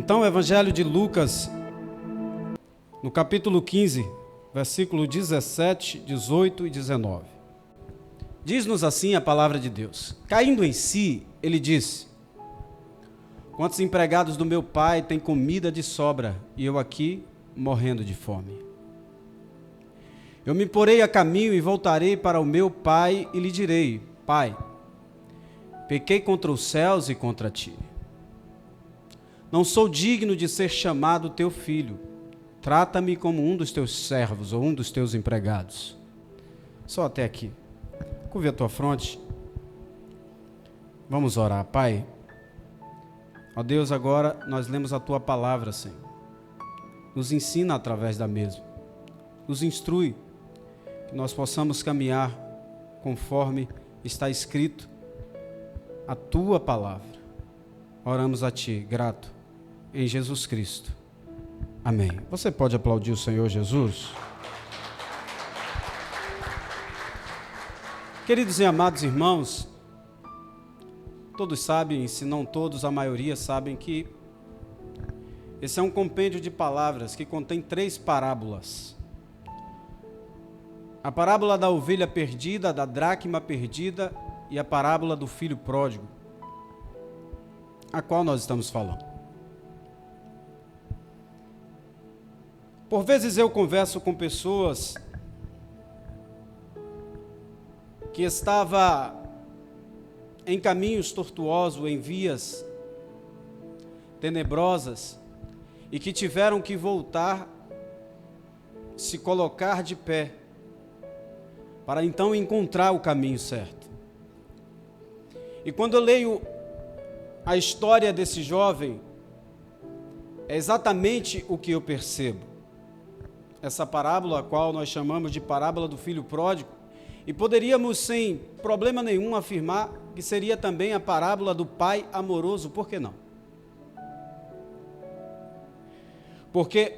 Então, o Evangelho de Lucas, no capítulo 15, versículo 17, 18 e 19. Diz-nos assim a palavra de Deus. Caindo em si, ele disse: quantos empregados do meu pai têm comida de sobra, e eu aqui morrendo de fome? Eu me porei a caminho e voltarei para o meu pai e lhe direi: Pai, pequei contra os céus e contra ti. Não sou digno de ser chamado teu filho. Trata-me como um dos teus servos ou um dos teus empregados. Só até aqui. Curve a tua fronte. Vamos orar. Pai, ó Deus, agora nós lemos a tua palavra, Senhor. Nos ensina através da mesma. Nos instrui, que nós possamos caminhar conforme está escrito a tua palavra. Oramos a ti, grato, em Jesus Cristo. Amém. Você pode aplaudir o Senhor Jesus? Queridos e amados irmãos, todos sabem, se não todos, a maioria sabem que esse é um compêndio de palavras que contém 3 parábolas. A parábola da ovelha perdida, da dracma perdida e a parábola do filho pródigo, a qual nós estamos falando. Por vezes eu converso com pessoas que estavam em caminhos tortuosos, em vias tenebrosas, e que tiveram que voltar, se colocar de pé, para então encontrar o caminho certo. E quando eu leio a história desse jovem, é exatamente o que eu percebo. Essa parábola, a qual nós chamamos de parábola do filho pródigo, e poderíamos sem problema nenhum afirmar que seria também a parábola do pai amoroso, por que não? Porque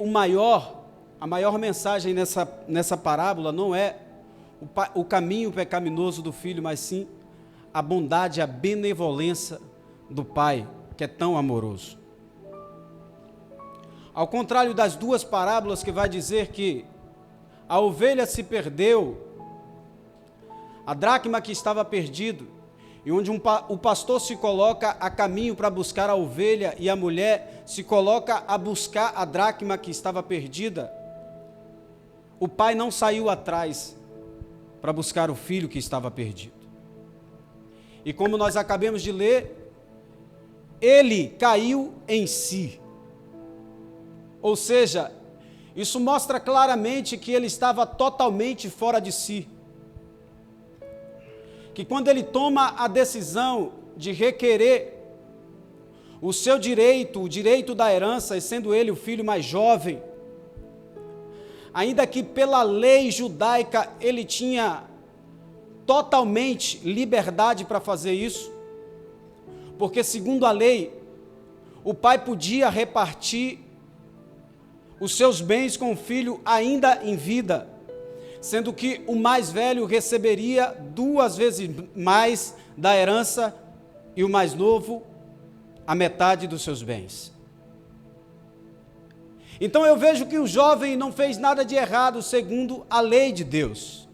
a maior mensagem nessa parábola não é o caminho pecaminoso do filho, mas sim a bondade, a benevolência do pai, que é tão amoroso. Ao contrário das 2 parábolas que vai dizer que a ovelha se perdeu, a dracma que estava perdido, e onde o pastor se coloca a caminho para buscar a ovelha e a mulher se coloca a buscar a dracma que estava perdida, o pai não saiu atrás para buscar o filho que estava perdido. E como nós acabamos de ler, ele caiu em si. Ou seja, isso mostra claramente que ele estava totalmente fora de si. Que quando ele toma a decisão de requerer o seu direito, o direito da herança, e sendo ele o filho mais jovem, ainda que pela lei judaica ele tinha totalmente liberdade para fazer isso, porque segundo a lei, o pai podia repartir os seus bens com o filho ainda em vida, sendo que o mais velho receberia 2 vezes mais da herança e o mais novo a metade dos seus bens. Então eu vejo que o jovem não fez nada de errado segundo a lei de Deus.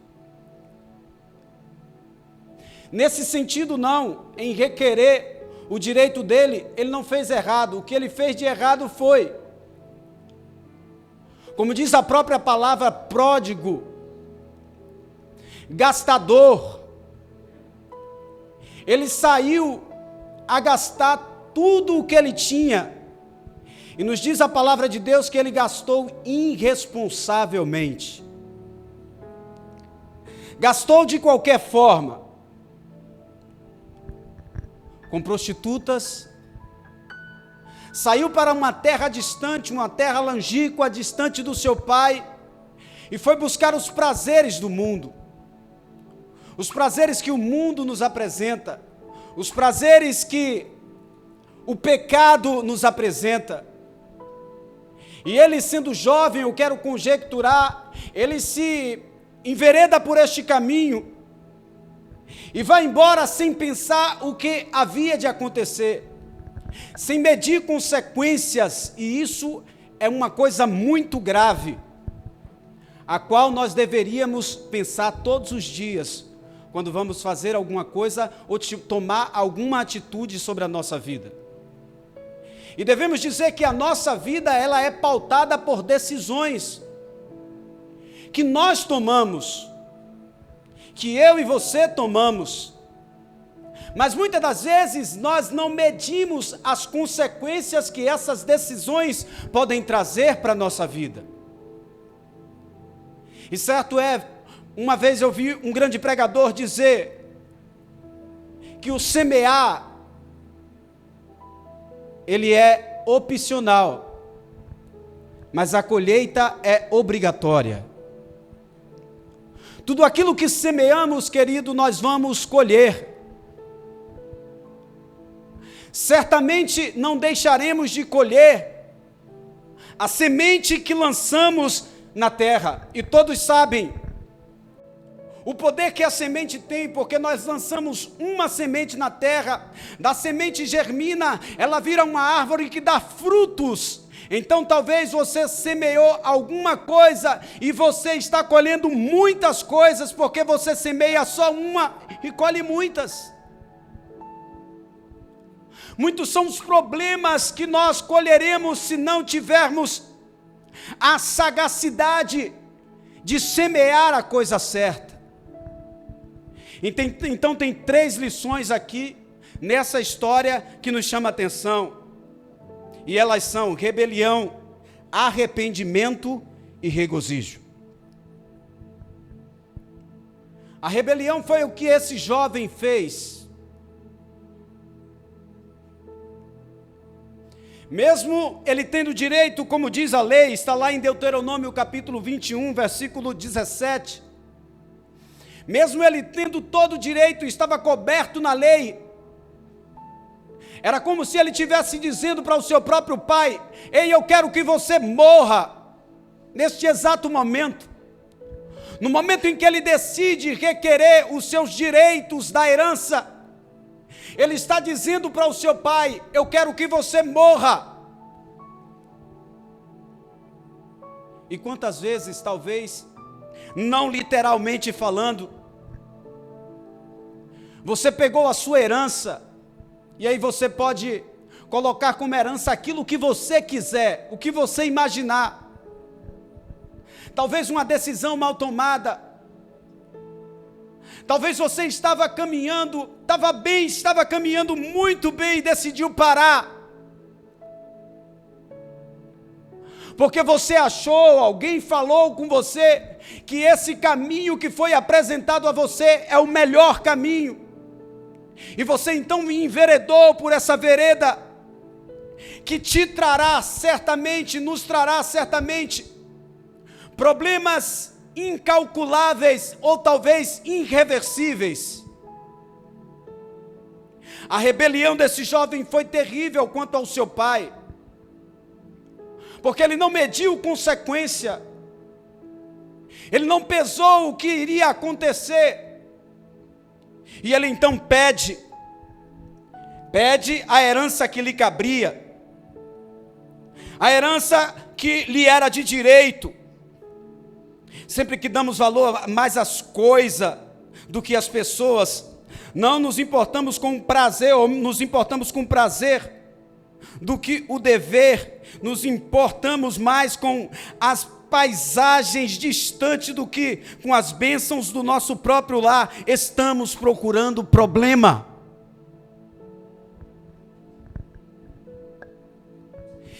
Nesse sentido não, em requerer o direito dele, ele não fez errado. O que ele fez de errado foi, como diz a própria palavra, pródigo, gastador. Ele saiu a gastar tudo o que ele tinha. E nos diz a palavra de Deus que ele gastou irresponsavelmente. Gastou de qualquer forma. Com prostitutas. Saiu para uma terra distante, uma terra longínqua, distante do seu pai, e foi buscar os prazeres do mundo, os prazeres que o mundo nos apresenta, os prazeres que o pecado nos apresenta. E ele, sendo jovem, eu quero conjecturar, ele se envereda por este caminho e vai embora sem pensar o que havia de acontecer. sem medir consequências, e isso é uma coisa muito grave, a qual nós deveríamos pensar todos os dias, quando vamos fazer alguma coisa ou tomar alguma atitude sobre a nossa vida. E devemos dizer que a nossa vida, ela é pautada por decisões que nós tomamos, que eu e você tomamos, mas muitas das vezes nós não medimos as consequências que essas decisões podem trazer para a nossa vida. E certo é, uma vez eu vi um grande pregador dizer que o semear, ele é opcional, mas a colheita é obrigatória. Tudo aquilo que semeamos, querido, nós vamos colher. Certamente não deixaremos de colher a semente que lançamos na terra. E todos sabem o poder que a semente tem, porque nós lançamos uma semente na terra, da semente germina, ela vira uma árvore que dá frutos. Então talvez você semeou alguma coisa e você está colhendo muitas coisas, porque você semeia só uma e colhe muitas. Muitos são os problemas que nós colheremos se não tivermos a sagacidade de semear a coisa certa. Então tem 3 lições aqui nessa história que nos chama a atenção. E elas são rebelião, arrependimento e regozijo. A rebelião foi o que esse jovem fez. Mesmo ele tendo direito, como diz a lei, está lá em Deuteronômio capítulo 21, versículo 17. Mesmo ele tendo todo o direito, estava coberto na lei. Era como se ele estivesse dizendo para o seu próprio pai: ei, eu quero que você morra, neste exato momento. No momento em que ele decide requerer os seus direitos da herança, ele está dizendo para o seu pai: eu quero que você morra. E quantas vezes, talvez, não literalmente falando, você pegou a sua herança, e aí você pode colocar como herança aquilo que você quiser, o que você imaginar. Talvez uma decisão mal tomada. Talvez você estava caminhando, estava caminhando muito bem e decidiu parar. Porque você achou, alguém falou com você, que esse caminho que foi apresentado a você é o melhor caminho. E você então enveredou por essa vereda, que te trará certamente, nos trará certamente, problemas incalculáveis ou talvez irreversíveis. A rebelião desse jovem foi terrível quanto ao seu pai, porque ele não mediu consequência, ele não pesou o que iria acontecer, e ele então pede a herança que lhe cabria, a herança que lhe era de direito. Sempre que damos valor mais às coisas do que às pessoas, não nos importamos com o prazer, ou nos importamos com o prazer do que o dever, nos importamos mais com as paisagens distantes do que com as bênçãos do nosso próprio lar. Estamos procurando problema.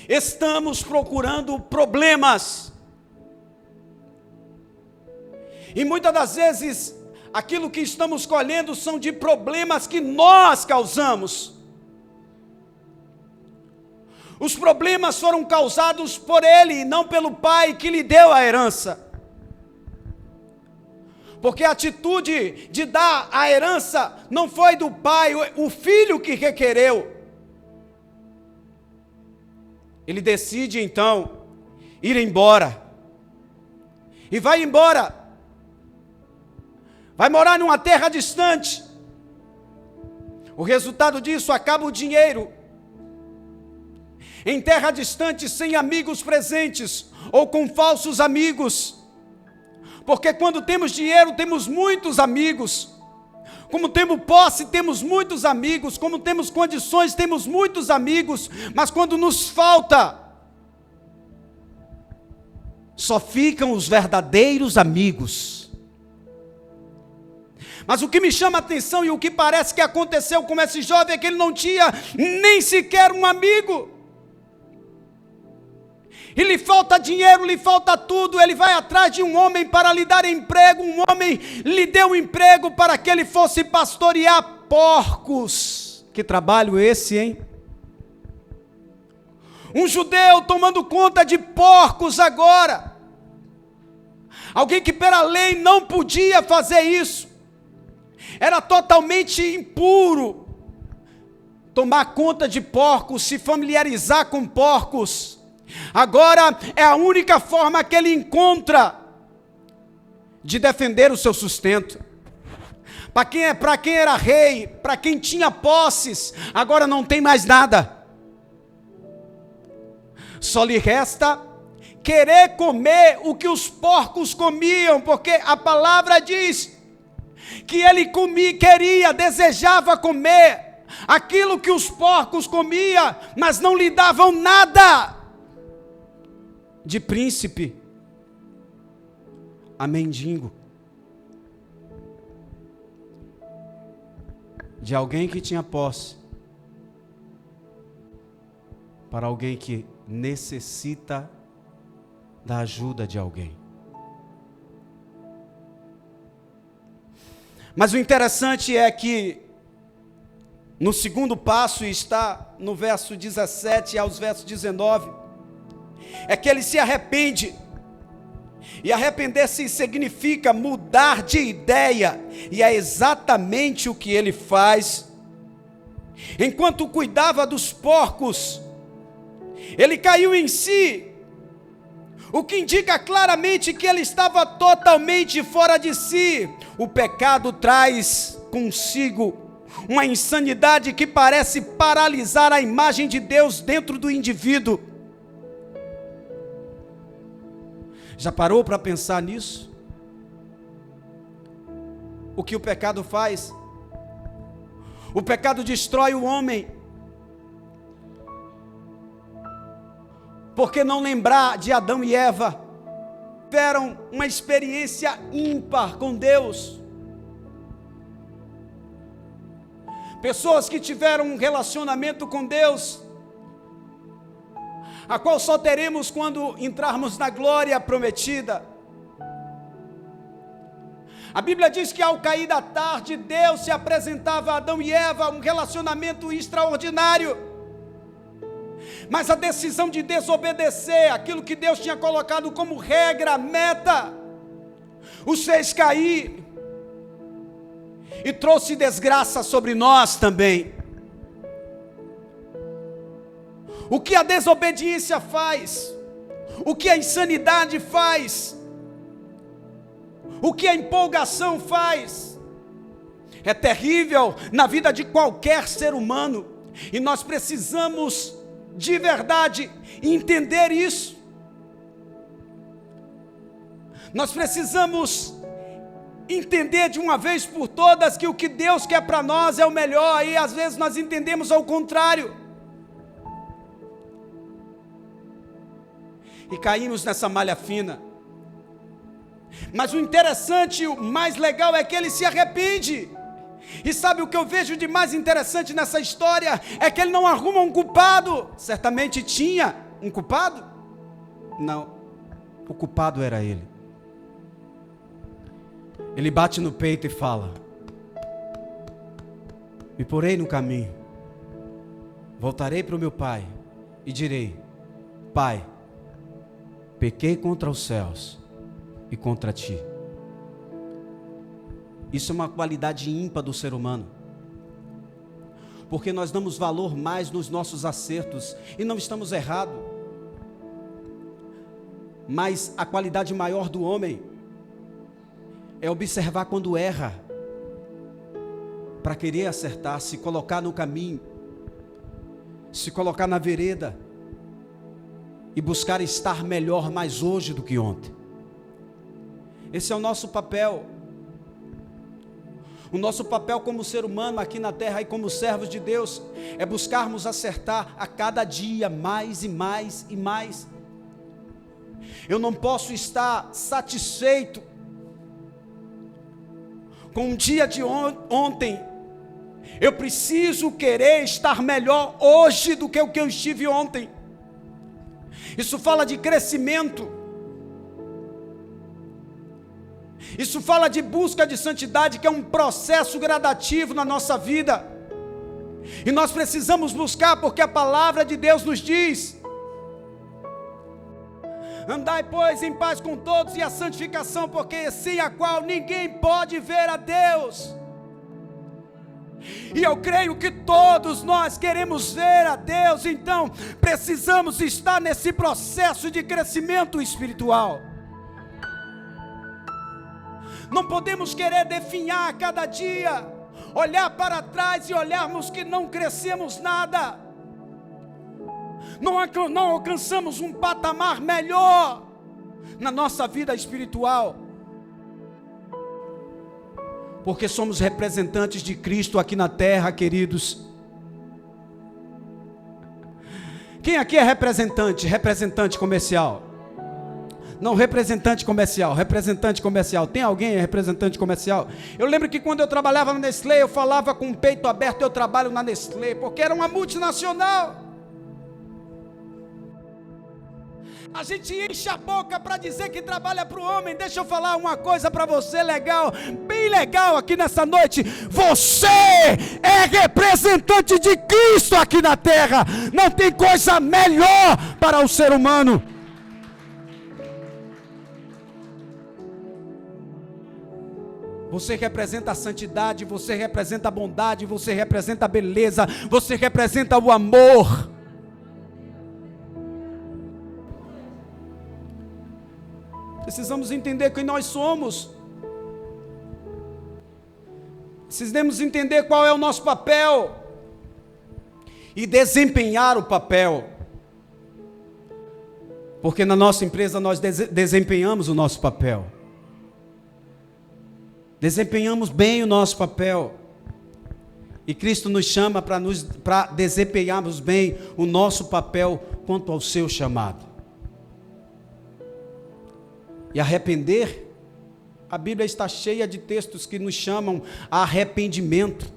Estamos procurando problemas. E muitas das vezes, aquilo que estamos colhendo são de problemas que nós causamos. Os problemas foram causados por ele, e não pelo pai que lhe deu a herança. Porque a atitude de dar a herança não foi do pai, o filho que requereu. Ele decide então ir embora. E vai embora. Vai morar numa terra distante. O resultado disso, acaba o dinheiro. em terra distante, sem amigos presentes, ou com falsos amigos. Porque quando temos dinheiro, temos muitos amigos. Como temos posse, temos muitos amigos. Como temos condições, temos muitos amigos. Mas quando nos falta, só ficam os verdadeiros amigos. Mas o que me chama a atenção e o que parece que aconteceu com esse jovem é que ele não tinha nem sequer um amigo. E lhe falta dinheiro, lhe falta tudo. Ele vai atrás de um homem para lhe dar emprego. Um homem lhe deu emprego para que ele fosse pastorear porcos. Que trabalho esse, hein? Um judeu tomando conta de porcos agora. Alguém que pela lei não podia fazer isso. Era totalmente impuro tomar conta de porcos, se familiarizar com porcos. Agora é a única forma que ele encontra de defender o seu sustento. Para quem era rei, para quem tinha posses, agora não tem mais nada. Só lhe resta querer comer o que os porcos comiam, porque a palavra diz que ele queria, desejava comer aquilo que os porcos comiam, mas não lhe davam nada. De príncipe a mendigo, de alguém que tinha posse, para alguém que necessita da ajuda de alguém. Mas o interessante é que no segundo passo, está no verso 17 aos versos 19, é que ele se arrepende. E arrepender-se significa mudar de ideia, e é exatamente o que ele faz. Enquanto cuidava dos porcos, ele caiu em si, o que indica claramente que ele estava totalmente fora de si. O pecado traz consigo uma insanidade que parece paralisar a imagem de Deus dentro do indivíduo. Já parou para pensar nisso? O que o pecado faz? O pecado destrói o homem. Por que não lembrar de Adão e Eva? Tiveram uma experiência ímpar com Deus. Pessoas que tiveram um relacionamento com Deus, a qual só teremos quando entrarmos na glória prometida. A Bíblia diz que ao cair da tarde, Deus se apresentava a Adão e Eva, um relacionamento extraordinário. Mas a decisão de desobedecer aquilo que Deus tinha colocado como regra, meta, os fez cair e trouxe desgraça sobre nós também. O que a desobediência faz, o que a insanidade faz, o que a empolgação faz, é terrível na vida de qualquer ser humano, e nós precisamos de verdade entender isso. Nós precisamos entender de uma vez por todas que o que Deus quer para nós é o melhor, e às vezes nós entendemos ao contrário. E caímos nessa malha fina. Mas o interessante, o mais legal é que ele se arrepende. E sabe o que eu vejo de mais interessante nessa história? É que ele não arruma um culpado. Certamente tinha um culpado? Não, o culpado era ele. Ele bate no peito e fala: me porei no caminho, voltarei para o meu pai e direi: Pai, pequei contra os céus e contra ti. Isso é uma qualidade ímpar do ser humano, porque nós damos valor mais nos nossos acertos, e não estamos errados, mas a qualidade maior do homem é observar quando erra, para querer acertar, se colocar no caminho, se colocar na vereda. e buscar estar melhor mais hoje do que ontem. Esse é o nosso papel. O nosso papel como ser humano aqui na terra e como servos de Deus é buscarmos acertar a cada dia mais e mais e mais. Eu não posso estar satisfeito com o dia de ontem. Eu preciso querer estar melhor hoje do que o que eu estive ontem. Isso fala de crescimento. Isso fala de busca de santidade, que é um processo gradativo na nossa vida. E nós precisamos buscar, porque a palavra de Deus nos diz: andai, pois, em paz com todos, e a santificação, porque sem a qual ninguém pode ver a Deus. E eu creio que todos nós queremos ver a Deus, então precisamos estar nesse processo de crescimento espiritual. Não podemos querer definhar a cada dia, olhar para trás e olharmos que não crescemos nada, não alcançamos um patamar melhor na nossa vida espiritual, porque somos representantes de Cristo aqui na terra, queridos. Quem aqui é representante? Representante comercial? Não, representante comercial. Tem alguém representante comercial? Eu lembro que quando eu trabalhava na Nestlé, eu falava com o peito aberto: eu trabalho na Nestlé, porque era uma multinacional. A gente enche a boca para dizer que trabalha para o homem. Deixa eu falar uma coisa para você legal, bem legal aqui nessa noite. Você é representante de Cristo aqui na terra. Não tem coisa melhor para o ser humano. Você representa a santidade, você representa a bondade, você representa a beleza, você representa o amor. Precisamos entender quem nós somos. Precisamos entender qual é o nosso papel e desempenhar o papel. Porque na nossa empresa nós desempenhamos o nosso papel. Desempenhamos bem o nosso papel. E Cristo nos chama para desempenharmos bem o nosso papel quanto ao seu chamado. E arrepender, a Bíblia está cheia de textos que nos chamam a arrependimento.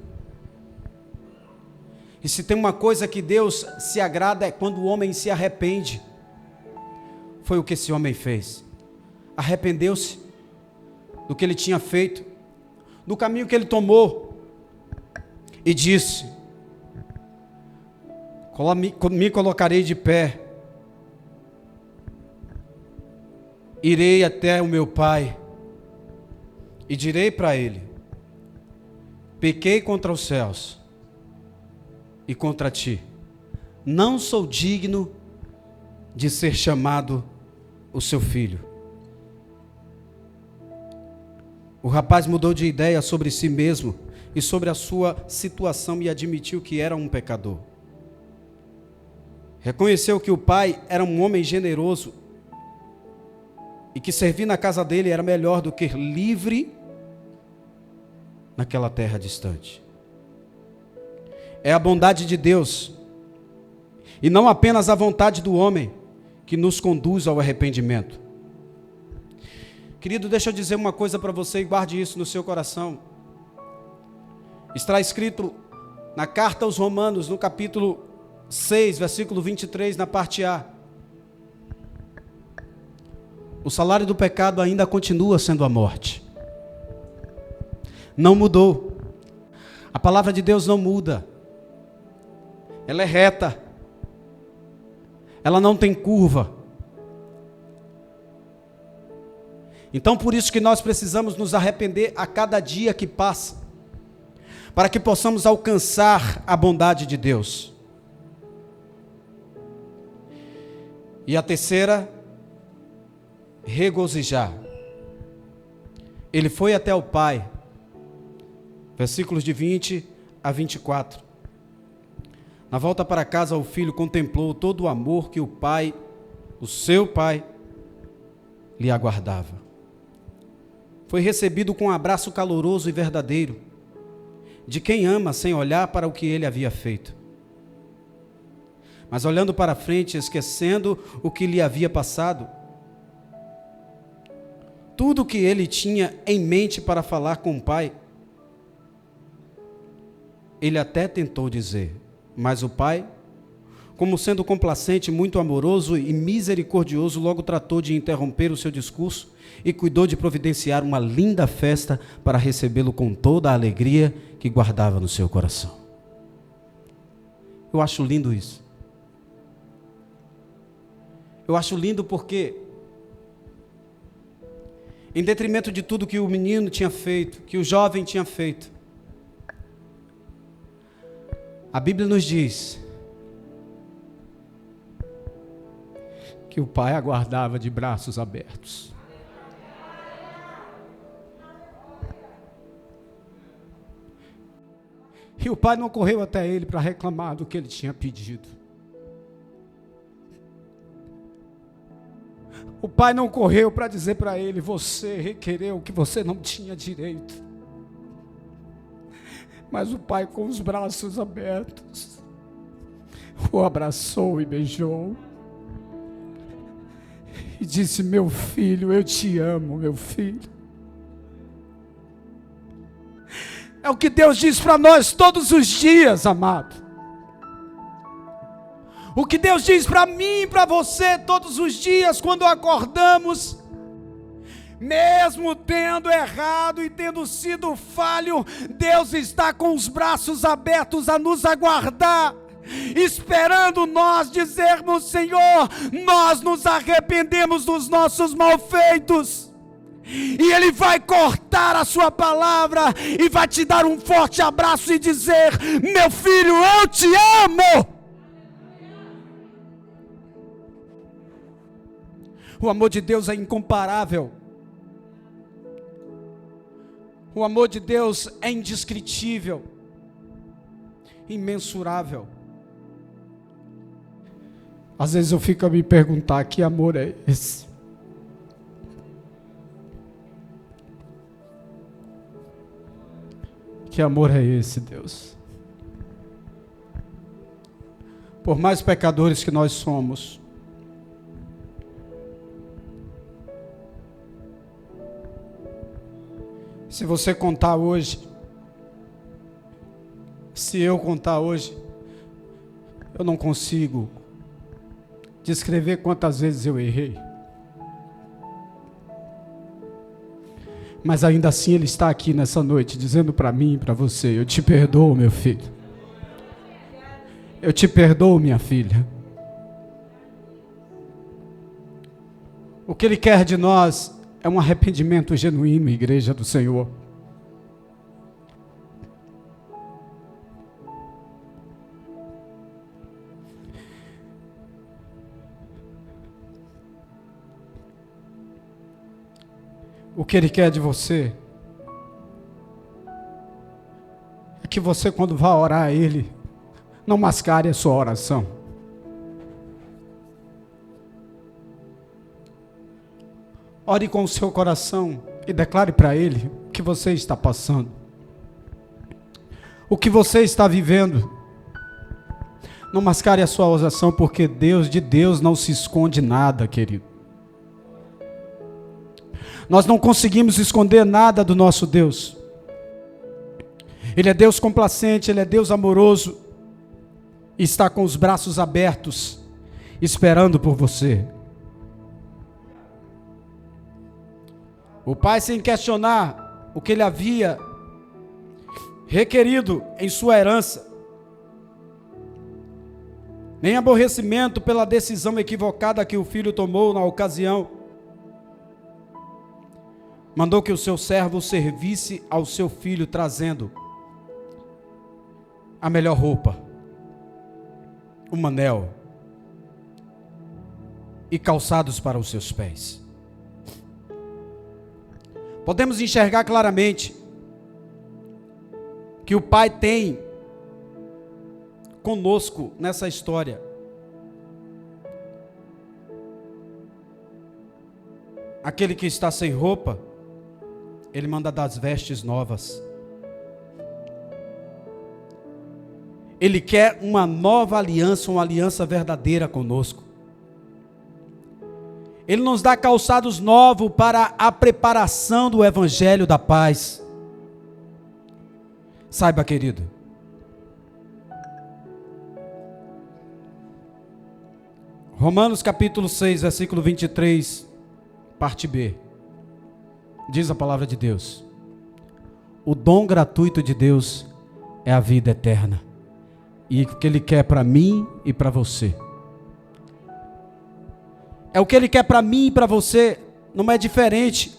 E se tem uma coisa que Deus se agrada é quando o homem se arrepende. Foi o que esse homem fez. Arrependeu-se do que ele tinha feito, do caminho que ele tomou, e disse: me colocarei de pé, irei até o meu pai e direi para ele: pequei contra os céus e contra ti, não sou digno de ser chamado o seu filho. O rapaz mudou de ideia sobre si mesmo e sobre a sua situação e admitiu que era um pecador. Reconheceu que o pai era um homem generoso e que servir na casa dele era melhor do que livre naquela terra distante. É a bondade de Deus e não apenas a vontade do homem que nos conduz ao arrependimento. Querido, deixa eu dizer uma coisa para você e guarde isso no seu coração. Está escrito na carta aos Romanos, no capítulo 6, versículo 23, na parte A: o salário do pecado ainda continua sendo a morte. Não mudou. A palavra de Deus não muda. Ela é reta. Ela não tem curva. Então, por isso que nós precisamos nos arrepender a cada dia que passa, para que possamos alcançar a bondade de Deus. E a terceira, regozijar. Ele foi até o pai, versículos de 20 a 24. Na volta para casa, o filho contemplou todo o amor que o pai o seu pai, lhe aguardava. Foi recebido com um abraço caloroso e verdadeiro, de quem ama sem olhar para o que ele havia feito, mas olhando para frente, esquecendo o que lhe havia passado. Tudo o que ele tinha em mente para falar com o pai, ele até tentou dizer, mas o pai, como sendo complacente, muito amoroso e misericordioso, logo tratou de interromper o seu discurso e cuidou de providenciar uma linda festa para recebê-lo com toda a alegria que guardava no seu coração. Eu acho lindo isso. Eu acho lindo porque, em detrimento de tudo que o menino tinha feito, que o jovem tinha feito, a Bíblia nos diz que o pai aguardava de braços abertos. E o pai não correu até ele para reclamar do que ele tinha pedido. O pai não correu para dizer para ele: você requereu o que você não tinha direito. Mas o pai, com os braços abertos, o abraçou e beijou. E disse: meu filho, eu te amo, meu filho. É o que Deus diz para nós todos os dias, amado. O que Deus diz para mim e para você todos os dias quando acordamos, mesmo tendo errado e tendo sido falho, Deus está com os braços abertos a nos aguardar, esperando nós dizermos: Senhor, nós nos arrependemos dos nossos malfeitos. E Ele vai cortar a sua palavra e vai te dar um forte abraço e dizer: meu filho, eu te amo. O amor de Deus é incomparável. O amor de Deus é indescritível, imensurável. Às vezes eu fico a me perguntar: que amor é esse? Que amor é esse, Deus? Por mais pecadores que nós somos, se você contar hoje, se eu contar hoje, eu não consigo descrever quantas vezes eu errei. Mas ainda assim Ele está aqui nessa noite, dizendo para mim e para você: eu te perdoo, meu filho. Eu te perdoo, minha filha. O que Ele quer de nós é um arrependimento genuíno, igreja do Senhor. O que Ele quer de você é que você, quando vá orar a Ele, não mascare a sua oração. Ore com o seu coração e declare para Ele o que você está passando, o que você está vivendo. Não mascare a sua oração, porque de Deus não se esconde nada, querido. Nós não conseguimos esconder nada do nosso Deus. Ele é Deus complacente, Ele é Deus amoroso, e está com os braços abertos, esperando por você. O pai, sem questionar o que ele havia requerido em sua herança, nem aborrecimento pela decisão equivocada que o filho tomou na ocasião, mandou que o seu servo servisse ao seu filho, trazendo a melhor roupa, um anel e calçados para os seus pés. Podemos enxergar claramente que o pai tem conosco nessa história Aquele que está sem roupa, Ele manda dar as vestes novas. Ele quer uma nova aliança, uma aliança verdadeira conosco. Ele nos dá calçados novos para a preparação do Evangelho da paz. Saiba, querido, Romanos capítulo 6, versículo 23, parte B, diz a palavra de Deus: o dom gratuito de Deus é a vida eterna, e o que Ele quer para mim e para você. É o que Ele quer para mim e para você, não é diferente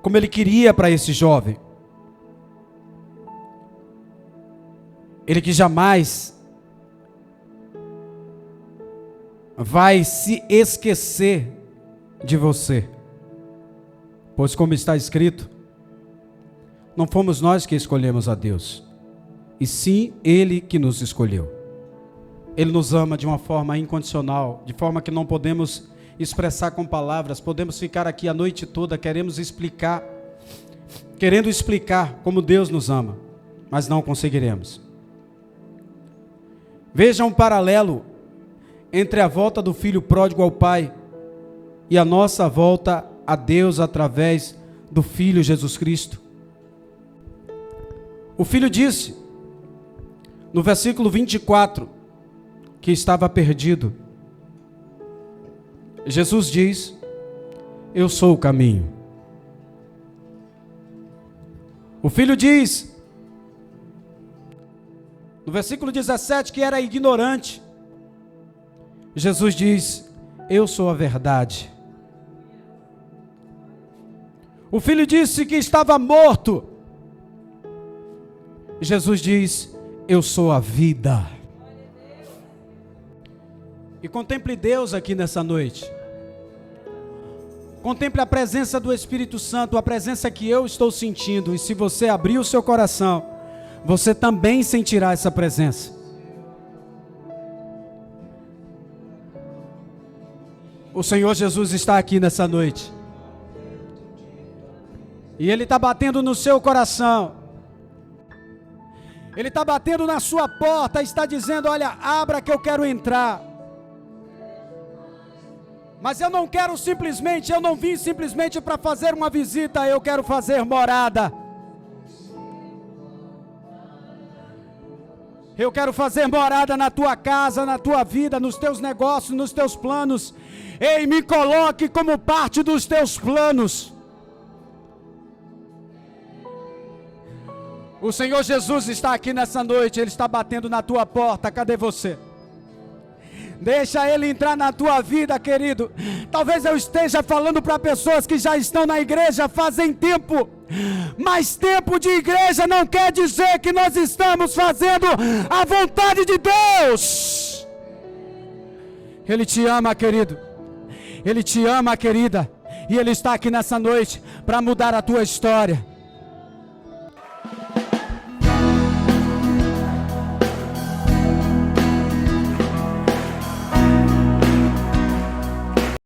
como Ele queria para esse jovem. Ele que jamais vai se esquecer de você, pois como está escrito, não fomos nós que escolhemos a Deus, e sim Ele que nos escolheu. Ele nos ama de uma forma incondicional, de forma que não podemos expressar com palavras. Podemos ficar aqui a noite toda querendo explicar como Deus nos ama, mas não conseguiremos. Veja um paralelo entre a volta do filho pródigo ao pai e a nossa volta a Deus através do Filho Jesus Cristo. O filho disse, no versículo 24, que estava perdido. Jesus diz: eu sou o caminho. O filho diz, no versículo 17, que era ignorante. Jesus diz: eu sou a verdade. O filho disse que estava morto. Jesus diz: eu sou a vida. E contemple Deus aqui nessa noite. Contemple a presença do Espírito Santo, a presença que eu estou sentindo. E se você abrir o seu coração, você também sentirá essa presença. O Senhor Jesus está aqui nessa noite. E Ele está batendo no seu coração. Ele está batendo na sua porta, está dizendo: olha, abra que eu quero entrar. Mas eu não vim simplesmente para fazer uma visita, eu quero fazer morada. Eu quero fazer morada na tua casa, na tua vida, nos teus negócios, nos teus planos. Ei, me coloque como parte dos teus planos. O Senhor Jesus está aqui nessa noite, Ele está batendo na tua porta. Cadê você? Deixa Ele entrar na tua vida, querido. Talvez eu esteja falando para pessoas que já estão na igreja fazem tempo, mas tempo de igreja não quer dizer que nós estamos fazendo a vontade de Deus. Ele te ama, querido. Ele te ama, querida. E Ele está aqui nessa noite para mudar a tua história.